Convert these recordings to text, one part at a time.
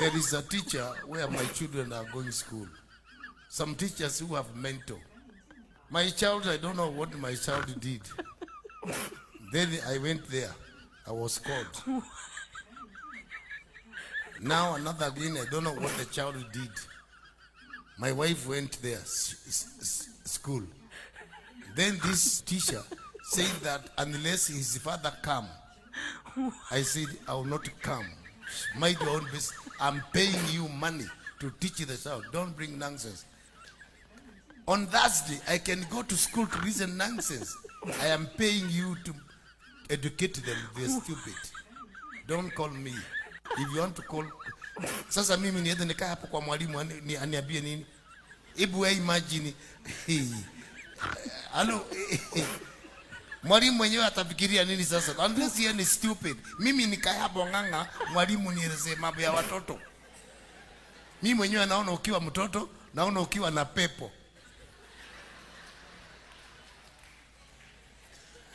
There is a teacher where my children are going to school. Some teachers who have mentor. My child, I don't know what my child did. Then I went there. I was called. Now another again, I don't know what the child did. My wife went there, school. Then this teacher said that unless his father come, I said, I will not come. Mind your own business. I'm paying you money to teach the child. Don't bring nonsense. On Thursday, I can go to school to listen nonsense. I am paying you to educate them. They're stupid. Don't call me. If you want to call... Sasa mimi niende nikaa hapo kwa mwalimu aniambie nini? Hebu imagine. Hello. Mwalimu mwenyewe atafikiria nini sasa? Unless he is stupid. Mimi nikaa hapo nganga, mwalimu nieleze mambo ya watoto. Mimi mwenyewe naona ukiwa mtoto, naona ukiwa na pepo.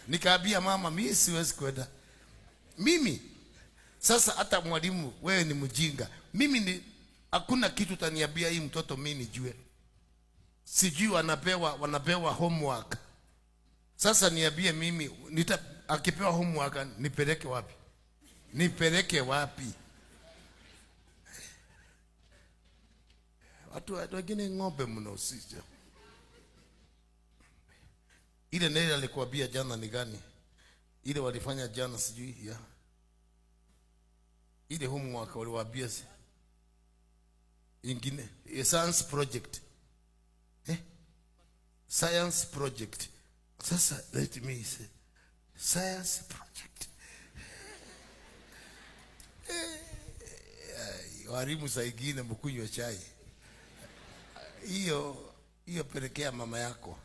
Nikaambia mama, mimi siwezi kwenda. Mimi sasa hata mwalimu, wewe ni mjinga. Mimi ni hakuna kitu utaniambia hii mtoto mimi nijue. Sijui wanapewa homework. Sasa niambie mimi akipewa homework nipeleke wapi? Nipeleke wapi? Watu wengine ng'ombe mno sija. Ile nene alikuambia jana ni gani? Ile walifanya jana sijui ya. Ile homework waliwaambia ingine, a science project. Science project. Sasa let me say science project. Walimu saa ingine mkunywa chai. Hiyo pelekea mama yako.